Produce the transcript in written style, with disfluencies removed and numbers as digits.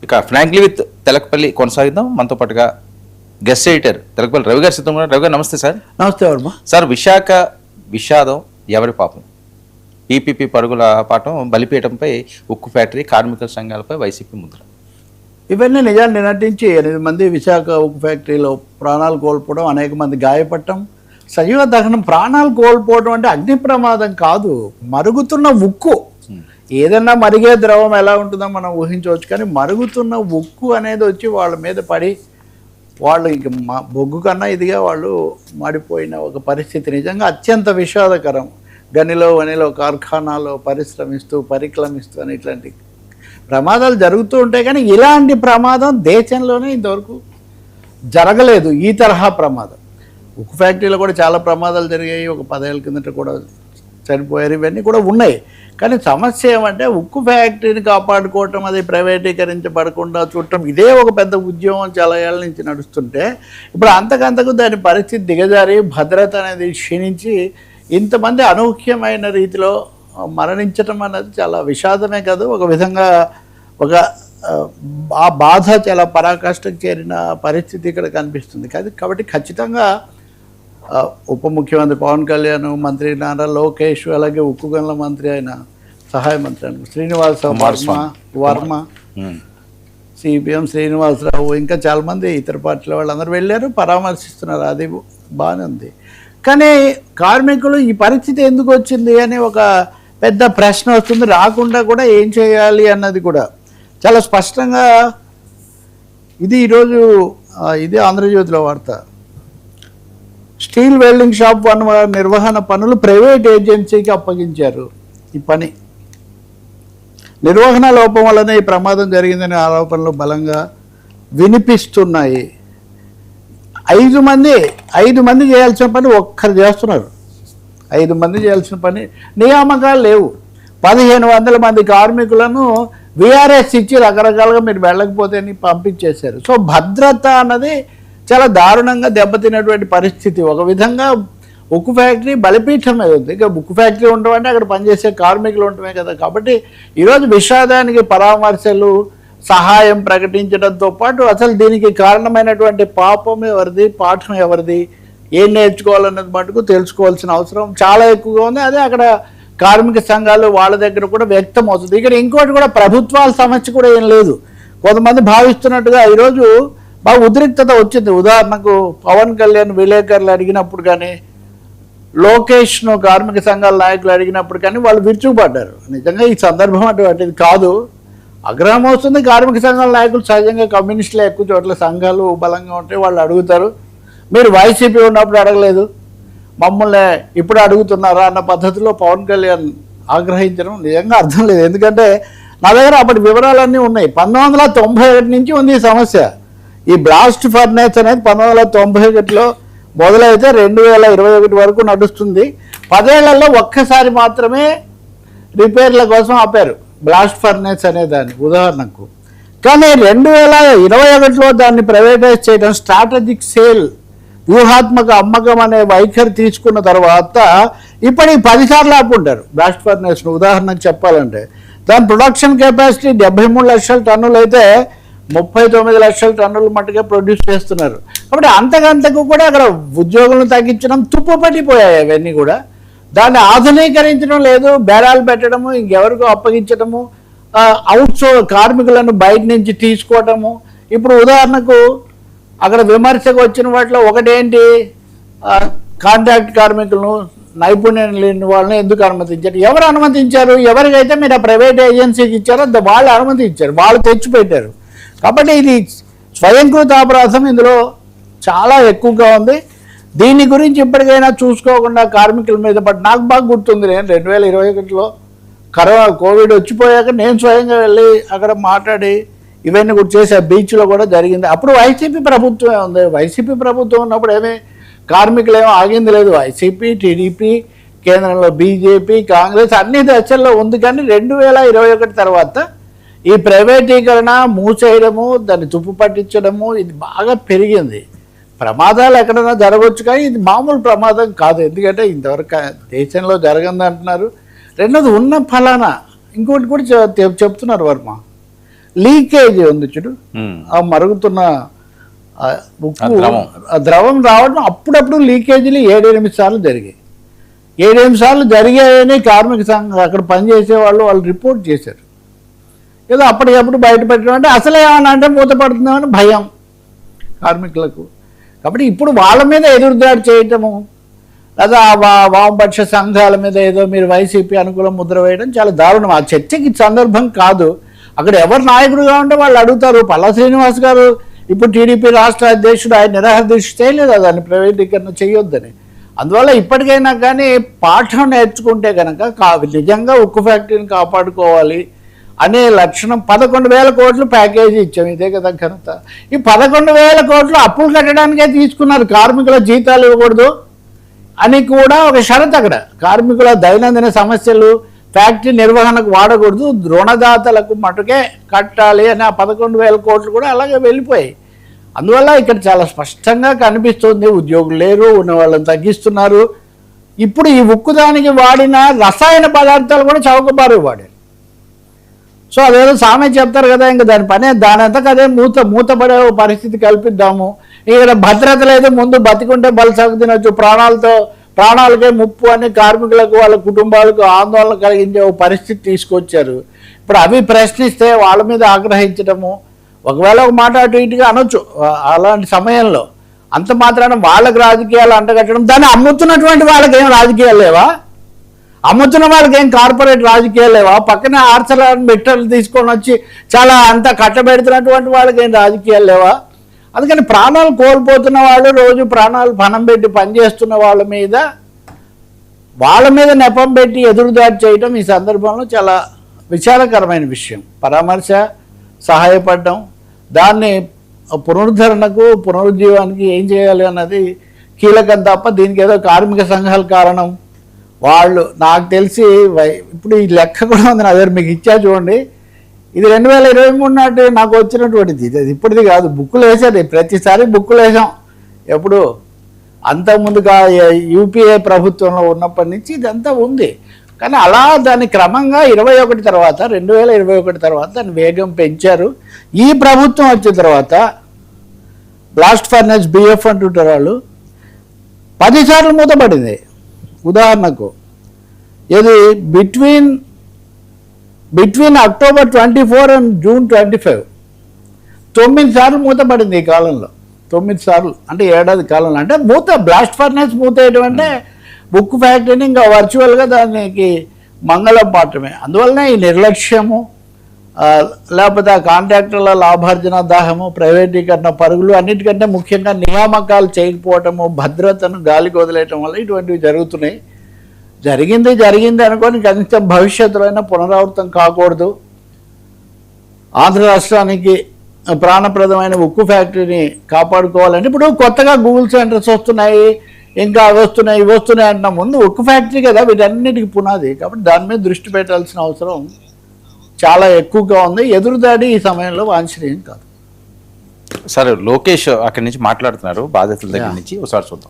ఇక frankly with Telakapalli కొనసాగిద్దాం. మనతో పాటుగా గెస్ట్ ఎడిటర్ తెలకపల్లి రవి గారు సిద్ధం. రవి గారు నమస్తే సార్. నమస్తే వర్మ సార్, విశాఖ విషాదం ఎవరి పాపం? పీపీపీ పరుగుల పాఠం, బలిపీఠంపై ఉక్కు ఫ్యాక్టరీ, కార్మికుల సంఘాలపై వైసీపీ ముద్ర. ఇవన్నీ నిజాన్ని నటించి 8 మంది విశాఖ ఉక్కు ఫ్యాక్టరీలో ప్రాణాలు కోల్పోవడం, అనేక మంది గాయపడటం, సజీవ దహనం. ప్రాణాలు కోల్పోవడం అంటే అగ్ని ప్రమాదం కాదు, మరుగుతున్న ఉక్కు. ఏదన్నా మరిగే ద్రవం ఎలా ఉంటుందో మనం ఊహించవచ్చు, కానీ మరుగుతున్న ఉక్కు అనేది వచ్చి వాళ్ళ మీద పడి వాళ్ళు ఇంక బొగ్గు కన్నా ఇదిగా వాళ్ళు మాడిపోయిన ఒక పరిస్థితి నిజంగా అత్యంత విషాదకరం. గనిలో వనిలో కార్ఖానాలో పరిక్రమిస్తూ అని ఇట్లాంటి ప్రమాదాలు జరుగుతూ ఉంటాయి, కానీ ఇలాంటి ప్రమాదం దేశంలోనే ఇంతవరకు జరగలేదు. ఈ తరహా ప్రమాదం ఉక్కు ఫ్యాక్టరీలో కూడా చాలా ప్రమాదాలు జరిగాయి, ఒక 10 ఏళ్ళ కిందట కూడా చనిపోయారు, ఇవన్నీ కూడా ఉన్నాయి. కానీ సమస్య ఏమంటే ఉక్కు ఫ్యాక్టరీని కాపాడుకోవటం, అది ప్రైవేటీకరించబడకుండా చూడటం, ఇదే ఒక పెద్ద ఉద్యమం చాలా ఏళ్ళ నుంచి నడుస్తుంటే ఇప్పుడు అంతకంతకు దాని పరిస్థితి దిగజారి భద్రత అనేది క్షీణించి ఇంతమంది అనూహ్యమైన రీతిలో మరణించటం అనేది చాలా విషాదమే కాదు, ఒక విధంగా ఆ బాధ చాలా పరాకాష్ఠకు చేరిన పరిస్థితి ఇక్కడ కనిపిస్తుంది. కాబట్టి ఖచ్చితంగా ఉప ముఖ్యమంత్రి పవన్ కళ్యాణ్, మంత్రి నారా లోకేష్, అలాగే ఉక్కు గనుల మంత్రి అయిన సహాయ మంత్రి అయిన శ్రీనివాస వర్మ, సిపిఎం శ్రీనివాసరావు, ఇంకా చాలామంది ఇతర పార్టీల వాళ్ళందరూ వెళ్ళారు, పరామర్శిస్తున్నారు, అది బాగానే ఉంది. కానీ కార్మికులు ఈ పరిస్థితి ఎందుకు వచ్చింది అని ఒక పెద్ద ప్రశ్న వస్తుంది. రాకుండా కూడా ఏం చేయాలి అన్నది కూడా చాలా స్పష్టంగా ఈరోజు ఇది ఆంధ్రజ్యోతిలో వార్త. స్టీల్ వెల్డింగ్ షాప్ నిర్వహణ పనులు ప్రైవేట్ ఏజెన్సీకి అప్పగించారు. ఈ పని నిర్వహణ లోపం వల్లనే ఈ ప్రమాదం జరిగిందనే ఆరోపణలు బలంగా వినిపిస్తున్నాయి. 5 మంది చేయాల్సిన పని ఒక్కరు చేస్తున్నారు. 5 మంది చేయాల్సిన పని, నియామకాలు లేవు. 1500 మంది కార్మికులను విఆర్ఎస్ ఇచ్చి రకరకాలుగా మీరు వెళ్ళకపోతే పంపించేశారు. సో భద్రత అన్నది చాలా దారుణంగా దెబ్బతిన్నటువంటి పరిస్థితి. ఒక విధంగా ఉక్కు ఫ్యాక్టరీ బలిపీఠం మీద ఉంది. ఇక ఉక్కు ఫ్యాక్టరీ ఉండటం అంటే అక్కడ పనిచేసే కార్మికులు ఉండటమే కదా. కాబట్టి ఈరోజు విషాదానికి పరామర్శలు, సహాయం ప్రకటించడంతో పాటు అసలు దీనికి కారణమైనటువంటి పాపం ఎవరిది, పాఠం ఎవరిది, ఏం నేర్చుకోవాలన్నది మటుకు తెలుసుకోవాల్సిన అవసరం చాలా ఎక్కువగా ఉంది. అదే అక్కడ కార్మిక సంఘాలు వాళ్ళ దగ్గర కూడా వ్యక్తం అవుతుంది. ఇక్కడ ఇంకోటి కూడా ప్రభుత్వాల సమస్య కూడా ఏం లేదు. కొంతమంది భావిస్తున్నట్టుగా ఈరోజు బాగా ఉద్రిక్తత వచ్చింది. ఉదాహరణకు పవన్ కళ్యాణ్ విలేకరులు అడిగినప్పుడు కానీ, లోకేష్ను కార్మిక సంఘాల నాయకులు అడిగినప్పుడు కానీ వాళ్ళు విరుచుకుపడ్డారు. నిజంగా ఈ సందర్భం అటువంటిది కాదు. ఆగ్రహం వస్తుంది. కార్మిక సంఘాల నాయకులు సహజంగా కమ్యూనిస్టులు ఎక్కువ చోట్ల సంఘాలు బలంగా ఉంటే వాళ్ళు అడుగుతారు. మీరు వైసీపీ ఉన్నప్పుడు అడగలేదు, మమ్మల్ని ఇప్పుడు అడుగుతున్నారా అన్న పద్ధతిలో పవన్ కళ్యాణ్ ఆగ్రహించడం నిజంగా అర్థం లేదు. ఎందుకంటే నా దగ్గర అప్పటి వివరాలన్నీ ఉన్నాయి. 1991 నుంచి ఉంది ఈ సమస్య. ఈ బ్లాస్ట్ ఫర్నేస్ అనేది 1991లో మొదలైతే 2021 వరకు నడుస్తుంది. 10 ఏళ్లలో ఒక్కసారి మాత్రమే రిపేర్ల కోసం ఆపారు బ్లాస్ట్ ఫర్నేస్ అనే దాన్ని ఉదాహరణకు. కానీ 2021లో దాన్ని ప్రైవేటైజ్ చేయడం, స్ట్రాటజిక్ సేల్, వ్యూహాత్మక అమ్మకం అనే వైఖరి తీసుకున్న తర్వాత ఇప్పటికి 10 సార్లు ఆపుంటారు బ్లాస్ట్ ఫర్నేస్ను. ఉదాహరణకు చెప్పాలంటే దాని ప్రొడక్షన్ కెపాసిటీ 73 లక్షల టన్నులు అయితే 39 లక్షల టన్నులు మట్టుగా ప్రొడ్యూస్ చేస్తున్నారు. కాబట్టి అంతకంతకు కూడా అక్కడ ఉద్యోగులను తగ్గించడం, తుప్పు పట్టిపోయాయి అవన్నీ కూడా. దాన్ని ఆధునీకరించడం లేదు, బేరాలు పెట్టడము, ఇంకెవరికో అప్పగించడము, కార్మికులను బయట నుంచి తీసుకోవటము. ఇప్పుడు ఉదాహరణకు అక్కడ విమర్శకు వచ్చిన వాటిలో ఒకటేంటి, కాంట్రాక్ట్ కార్మికులను, నైపుణ్యం లేని వాళ్ళని ఎందుకు అనుమతించారు? ఎవరు అనుమతించారు? ఎవరికైతే మీరు ఆ ప్రైవేట్ ఏజెన్సీకి ఇచ్చారో వాళ్ళు అనుమతించారు, వాళ్ళు తెచ్చిపెట్టారు. కాబట్టి ఇది స్వయంకృత అపరాధం ఇందులో చాలా ఎక్కువగా ఉంది. దీని గురించి ఇప్పటికైనా చూసుకోకుండా కార్మికుల మీద నాకు బాగా గుర్తుంది. నేను 2021లో కోవిడ్ వచ్చిపోయాక నేను స్వయంగా వెళ్ళి అక్కడ మాట్లాడి ఇవన్నీ కూడా చేసే బీచ్లో కూడా జరిగింది. అప్పుడు వైసీపీ ప్రభుత్వమే ఉంది. వైసీపీ ప్రభుత్వం ఉన్నప్పుడు ఏమీ కార్మికులు ఏమో ఆగింది లేదు. వైసీపీ, టీడీపీ, కేంద్రంలో బీజేపీ, కాంగ్రెస్ అన్ని దశల్లో ఉంది. కానీ 2021 తర్వాత ఈ ప్రైవేటీకరణ, మూసేయడము, దాన్ని తుప్పు పట్టించడము ఇది బాగా పెరిగింది. ప్రమాదాలు ఎక్కడైనా జరగవచ్చు, కానీ ఇది మామూలు ప్రమాదం కాదు. ఎందుకంటే ఇంతవరకు దేశంలో జరగంది అంటున్నారు. రెండోది ఉన్న ఫలానా ఇంకోటి కూడా చెప్తున్నారు వర్మ, లీకేజ్ ఉంది చూడు, ఆ మరుగుతున్న ఉప్పు ద్రవం రావడం అప్పుడప్పుడు లీకేజీలు 7-8 సార్లు జరిగాయి. 7-8 సార్లు జరిగాయని కార్మిక సంఘం అక్కడ పనిచేసే వాళ్ళు రిపోర్ట్ చేశారు. ఏదో అప్పటికప్పుడు బయట పెట్టడం అంటే అసలే ఏమన్నా అంటే మూతపడుతుందేమని భయం కార్మికులకు. కాబట్టి ఇప్పుడు వాళ్ళ మీద ఎదురుదాడి చేయటము లేదా వామపక్ష సంఘాల మీద ఏదో మీరు వైసీపీ అనుకూల ముద్ర వేయడం చాలా దారుణం. ఆ చర్చకి సందర్భం కాదు. అక్కడ ఎవరు నాయకుడుగా ఉంటే వాళ్ళు అడుగుతారు. పల్లా శ్రీనివాస్ గారు ఇప్పుడు టీడీపీ రాష్ట్ర అధ్యక్షుడు, ఆయన నిరాహార దీక్ష చేయలేదు దాన్ని ప్రైవేటీకరణ చేయొద్దని. అందువల్ల ఇప్పటికైనా కానీ పాఠం నేర్చుకుంటే కనుక నిజంగా ఉక్కు ఫ్యాక్టరీని కాపాడుకోవాలి అనే లక్షణం. 11,000 కోట్లు ప్యాకేజీ ఇచ్చాం, ఇదే కదా ఘనత. ఈ 11,000 కోట్లు అప్పులు కట్టడానికే తీసుకున్నారు, కార్మికుల జీతాలు ఇవ్వకూడదు అని కూడా ఒక షరతు. అక్కడ కార్మికుల దైనందిన సమస్యలు ఫ్యాక్టరీ నిర్వహణకు వాడకూడదు, రుణదాతలకు మటుకే కట్టాలి అని ఆ 11,000 కోట్లు కూడా అలాగే వెళ్ళిపోయాయి. అందువల్ల ఇక్కడ చాలా స్పష్టంగా కనిపిస్తుంది ఉద్యోగులు లేరు, ఉన్న వాళ్ళని తగ్గిస్తున్నారు. ఇప్పుడు ఈ ఉక్కుదానికి వాడిన రసాయన పదార్థాలు కూడా చౌకబారు వాడారు. సో అదేదో సామెత చెప్తారు కదా, ఇంకా దాని అంతకు అదే మూతపడే పరిస్థితి కల్పిద్దాము. ఇక్కడ భద్రత లేదు, ముందు బతికుంటే బలసాగు తినొచ్చు, ప్రాణాలకే ముప్పు అని కార్మికులకు వాళ్ళ కుటుంబాలకు ఆందోళన కలిగించే ఒక పరిస్థితి తీసుకొచ్చారు. ఇప్పుడు అవి ప్రశ్నిస్తే వాళ్ళ మీద ఆగ్రహించడము, ఒకవేళ ఒక మాట అటు ఇటుగా అనొచ్చు. అలాంటి సమయంలో అంత మాత్రాన వాళ్ళకి రాజకీయాలు అంటగట్టడం, దాన్ని అమ్ముతున్నటువంటి వాళ్ళకి ఏం రాజకీయాలు లేవా? అమ్ముతున్న వాళ్ళకి ఏం కార్పొరేట్ రాజకీయాలు లేవా? పక్కనే ఆర్చర్ మెట్టలు తీసుకొని వచ్చి చాలా అంతా కట్టబెడుతున్నటువంటి వాళ్ళకి ఏం రాజకీయాలు లేవా? అందుకని ప్రాణాలు కోల్పోతున్న వాళ్ళు, రోజు ప్రాణాలు పణం పెట్టి పనిచేస్తున్న వాళ్ళ మీద నెపం పెట్టి ఎదురుదాడి చేయడం ఈ సందర్భంలో చాలా విచారకరమైన విషయం. పరామర్శ, సహాయపడడం, దాన్ని పునరుద్ధరణకు పునరుజ్జీవానికి ఏం చేయాలి అన్నది కీలకం తప్ప దీనికి ఏదో కార్మిక సంఘాల కారణం వాళ్ళు. నాకు తెలిసి ఇప్పుడు ఈ లెక్క కూడా ఉంది నా దగ్గర, మీకు ఇచ్చా చూడండి. ఇది 2023 నాటి నాకు వచ్చినటువంటిది, ఇది ఇప్పటిది కాదు. బుక్కులు వేసారు, ప్రతిసారి బుక్కులు వేసాం. ఎప్పుడు అంతకుముందు యూపీఏ ప్రభుత్వంలో ఉన్నప్పటి నుంచి ఇదంతా ఉంది. కానీ అలా దాన్ని క్రమంగా 2021 తర్వాత దాన్ని వేగం పెంచారు. ఈ ప్రభుత్వం వచ్చిన తర్వాత బ్లాస్ట్ ఫర్నెస్ బిఎఫ్ అంటుంటారు వాళ్ళు, 10 సార్లు మూతపడింది. ఉదాహరణకు ఇది బిట్వీన్ అక్టోబర్ 24 అండ్ జూన్ 25 9 సార్లు మూతపడింది ఈ కాలంలో. 9 సార్లు అంటే ఏడాది కాలంలో. అంటే బ్లాస్ట్ ఫర్నెస్ మూత వేయడం అంటే బుక్ ఫ్యాక్టరీని ఇంకా వర్చువల్గా దానికి మంగళం పాఠమే. అందువల్లనే ఈ నిర్లక్ష్యము, లేకపోతే ఆ కాంట్రాక్టర్ల లాభార్జన దాహము, ప్రైవేటీకరణ పరుగులు, అన్నిటికంటే ముఖ్యంగా నియామకాలు చేయకపోవటము, భద్రతను గాలికి వదిలేయటం వల్ల ఇటువంటివి జరుగుతున్నాయి. జరిగింది అనుకొని కనీసం భవిష్యత్తులో అయినా పునరావృతం కాకూడదు. ఆంధ్ర రాష్ట్రానికి ప్రాణప్రదమైన ఉక్కు ఫ్యాక్టరీని కాపాడుకోవాలంటే ఇప్పుడు కొత్తగా గూగుల్ సెంటర్స్ వస్తున్నాయి, ఇంకా ఇవి వస్తున్నాయి అంటున్న ముందు ఉక్కు ఫ్యాక్టరీ కదా వీటన్నిటికీ పునాది. కాబట్టి దాని మీద దృష్టి పెట్టాల్సిన అవసరం చాలా ఎక్కువగా ఉంది. ఎదురుదాడి ఈ సమయంలో వాంఛనీయం కాదు. సరే, లోకేష్ అక్కడి నుంచి మాట్లాడుతున్నారు బాధితుల దగ్గర నుంచి, ఒకసారి చూద్దాం.